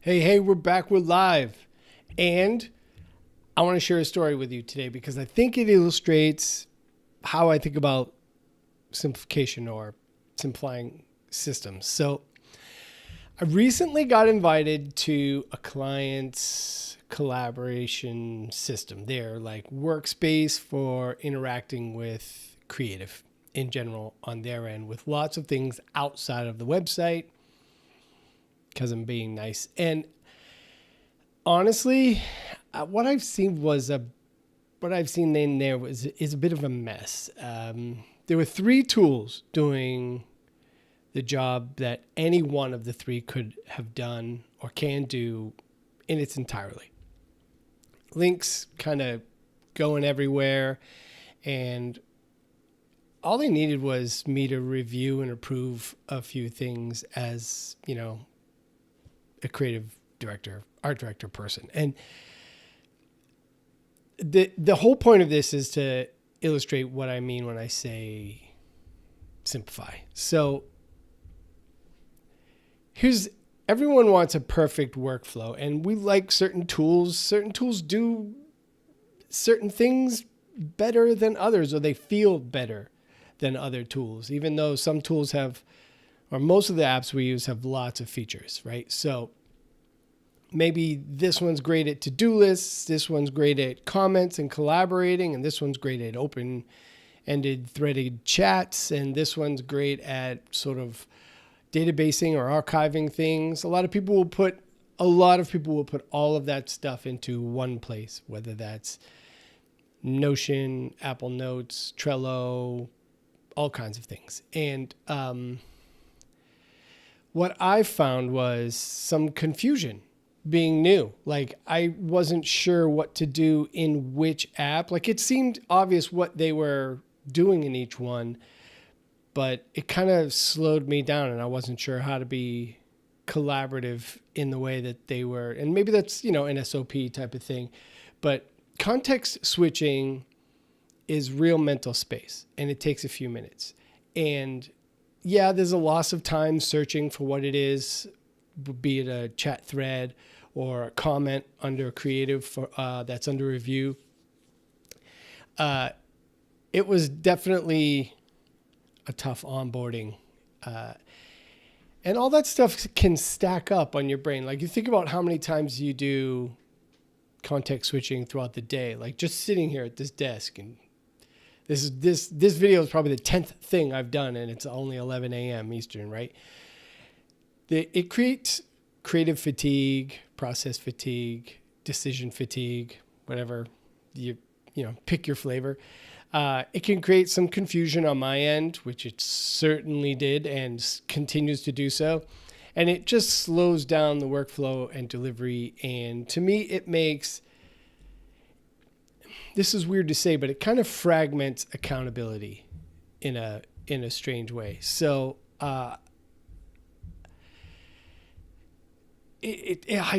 Hey, we're back. We're live. And I want to share a story with you today because I think it illustrates how I think about simplification or simplifying systems. So I recently got invited to a client's collaboration system, their like workspace for interacting with creative in general on their end with lots of things outside of the website because I'm being nice. And honestly, what I've seen in there is a bit of a mess. There were three tools doing the job that any one of the three could have done or can do in its entirety. Links kind of going everywhere, and all they needed was me to review and approve a few things as, a creative director, art director person. And the whole point of this is to illustrate what I mean when I say simplify. So everyone wants a perfect workflow, and we like certain tools. Certain tools do certain things better than others, or they feel better than other tools, even though some tools have, or most of the apps we use have lots of features, right? So maybe this one's great at to-do lists, this one's great at comments and collaborating, and this one's great at open-ended threaded chats, and this one's great at sort of databasing or archiving things. A lot of people will put all of that stuff into one place, whether that's Notion, Apple Notes, Trello, all kinds of things. And what I found was some confusion being new. Like I wasn't sure what to do in which app. Like it seemed obvious what they were doing in each one, but it kind of slowed me down and I wasn't sure how to be collaborative in the way that they were. And maybe that's, an SOP type of thing, but context switching is real mental space and it takes a few minutes. And yeah, there's a loss of time searching for what it is, be it a chat thread or a comment under a creative that's under review. It was definitely a tough onboarding. And all that stuff can stack up on your brain. Like you think about how many times you do context switching throughout the day, like just sitting here at this desk, and this video is probably the 10th thing I've done, and it's only 11 a.m. Eastern, right? It creates creative fatigue, process fatigue, decision fatigue, whatever you pick your flavor. It can create some confusion on my end, which it certainly did and continues to do so. And it just slows down the workflow and delivery. And to me, this is weird to say, but it kind of fragments accountability in a strange way. So I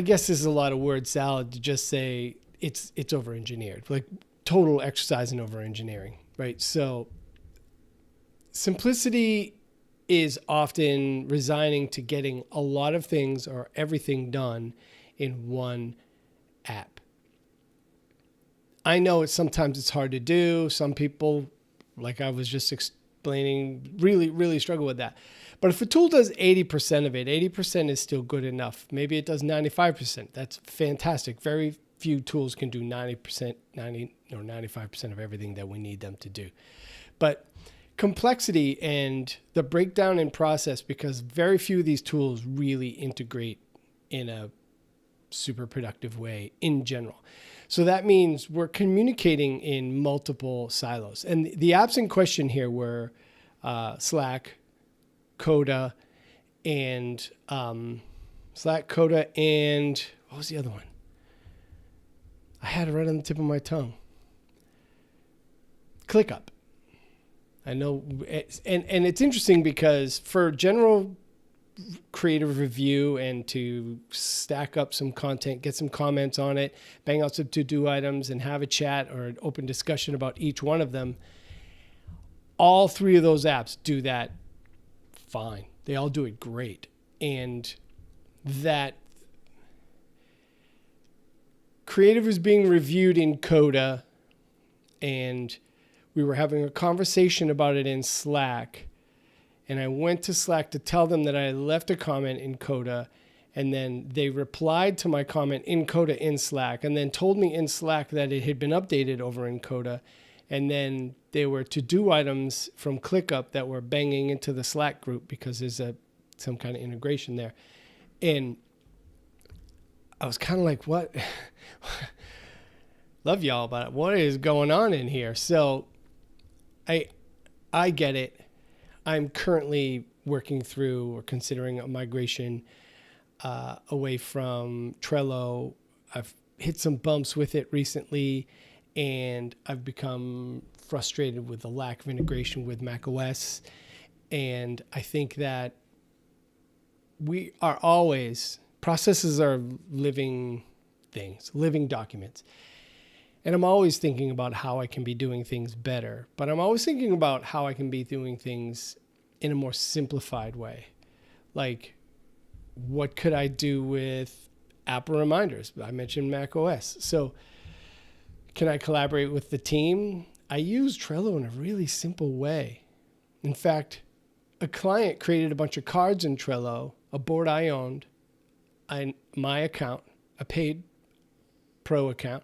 guess this is a lot of word salad to just say it's over-engineered, like total exercise in over-engineering, right? So simplicity is often resigning to getting a lot of things or everything done in one app. I know sometimes it's hard to do. Some people, like I was just explaining, really, really struggle with that. But if a tool does 80% of it, 80% is still good enough. Maybe it does 95%. That's fantastic. Very few tools can do 90% or 95% of everything that we need them to do. But complexity and the breakdown in process, because very few of these tools really integrate in a super productive way in general. So that means we're communicating in multiple silos. And the apps in question here were Slack, Coda, and what was the other one? I had it right on the tip of my tongue. ClickUp. I know, and it's interesting because for general creative review and to stack up some content, get some comments on it, bang out some to-do items, and have a chat or an open discussion about each one of them, all three of those apps do that fine. They all do it great. And that creative was being reviewed in Coda, and we were having a conversation about it in Slack. And I went to Slack to tell them that I left a comment in Coda, and then they replied to my comment in Coda in Slack, and then told me in Slack that it had been updated over in Coda. And then there were to-do items from ClickUp that were banging into the Slack group because there's some kind of integration there. And I was kind of like, what? Love y'all, but what is going on in here? So I get it. I'm currently working through or considering a migration away from Trello. I've hit some bumps with it recently, and I've become frustrated with the lack of integration with macOS. And I think that processes are living things, living documents. And I'm always thinking about how I can be doing things better, but I'm always thinking about how I can be doing things in a more simplified way. Like, what could I do with Apple reminders? I mentioned macOS. So can I collaborate with the team? I use Trello in a really simple way. In fact, a client created a bunch of cards in Trello, a board I owned, my account, a paid pro account,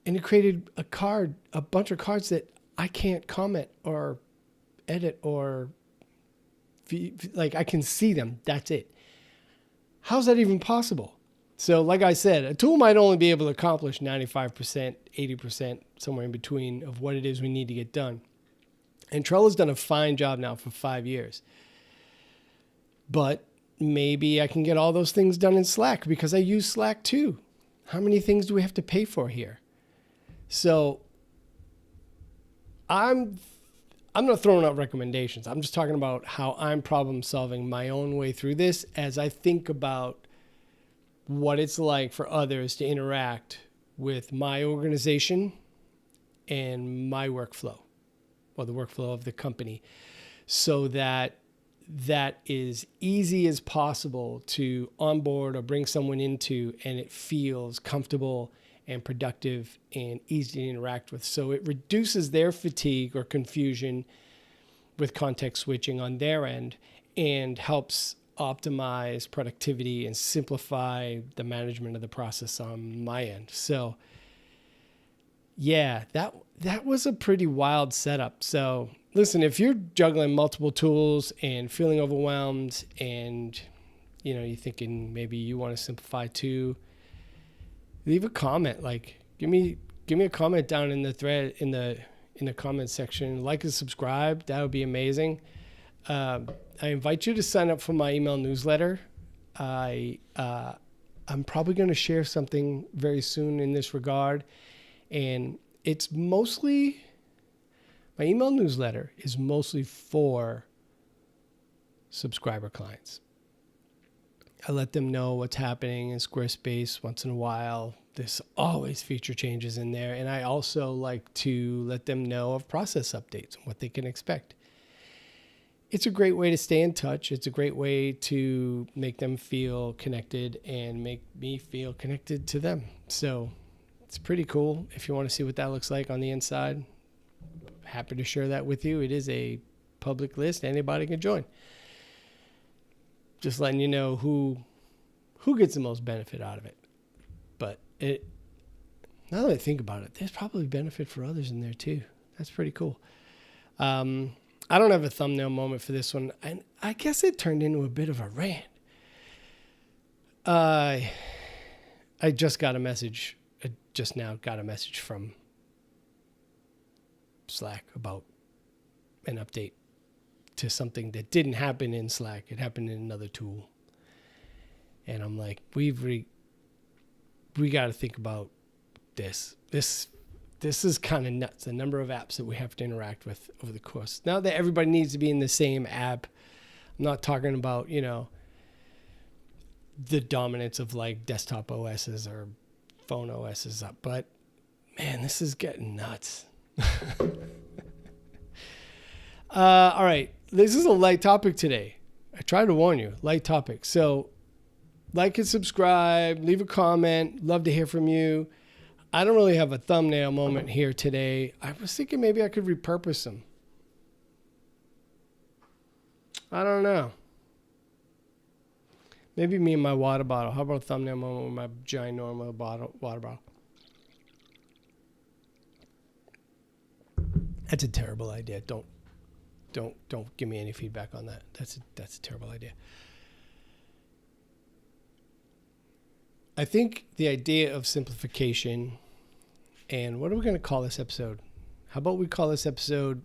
and it created a bunch of cards that I can't comment or edit or like I can see them. That's it. How's that even possible? So like I said, a tool might only be able to accomplish 95%, 80%, somewhere in between of what it is we need to get done. And Trello's done a fine job now for 5 years. But maybe I can get all those things done in Slack because I use Slack too. How many things do we have to pay for here? So I'm not throwing out recommendations. I'm just talking about how I'm problem solving my own way through this as I think about what it's like for others to interact with my organization and my workflow, or the workflow of the company, so that is easy as possible to onboard or bring someone into, and it feels comfortable and productive and easy to interact with. So it reduces their fatigue or confusion with context switching on their end and helps optimize productivity and simplify the management of the process on my end. So yeah, that was a pretty wild setup. So listen, if you're juggling multiple tools and feeling overwhelmed and you're thinking maybe you want to simplify too, leave a comment. Like give me a comment down in the thread in the comment section. Like and subscribe. That would be amazing. I invite you to sign up for my email newsletter. I'm probably going to share something very soon in this regard. And it's mostly, my email newsletter is mostly for subscriber clients. I let them know what's happening in Squarespace once in a while. There's always feature changes in there. And I also like to let them know of process updates and what they can expect. It's a great way to stay in touch. It's a great way to make them feel connected and make me feel connected to them. So it's pretty cool. If you want to see what that looks like on the inside, happy to share that with you. It is a public list. Anybody can join. Just letting you know who gets the most benefit out of it. But now that I think about it, there's probably benefit for others in there too. That's pretty cool. I don't have a thumbnail moment for this one, and I guess it turned into a bit of a rant. I just got a message. I just now got a message from Slack about an update to something that didn't happen in Slack. It happened in another tool. And I'm like, we got to think about this. This is kind of nuts, the number of apps that we have to interact with over the course. Now that everybody needs to be in the same app, I'm not talking about, the dominance of like desktop OSs or phone OSs up, but man, this is getting nuts. All right, this is a light topic today. I tried to warn you, light topic. So Like and subscribe. Leave a comment. Love to hear from you. I don't really have a thumbnail moment here today. I was thinking maybe I could repurpose them. I don't know. Maybe me and my water bottle. How about a thumbnail moment with my ginormous water bottle? That's a terrible idea. Don't give me any feedback on that. That's a terrible idea. I think the idea of simplification, and what are we going to call this episode? How about we call this episode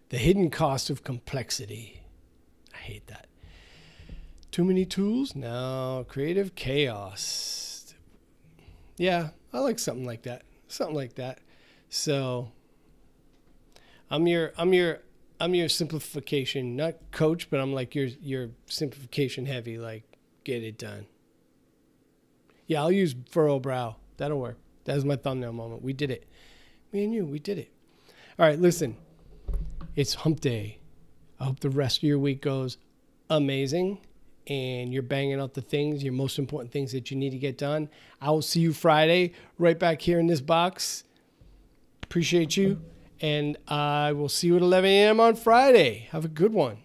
The Hidden Cost of Complexity? I hate that. Too many tools? No. Creative chaos. Yeah, I like something like that. Something like that. So I'm your simplification, not coach, but I'm like your simplification heavy, like get it done. Yeah, I'll use furrow brow. That'll work. That was my thumbnail moment. We did it. Me and you, we did it. All right, listen. It's hump day. I hope the rest of your week goes amazing and you're banging out the things, your most important things that you need to get done. I will see you Friday right back here in this box. Appreciate you. And I will see you at 11 a.m. on Friday. Have a good one.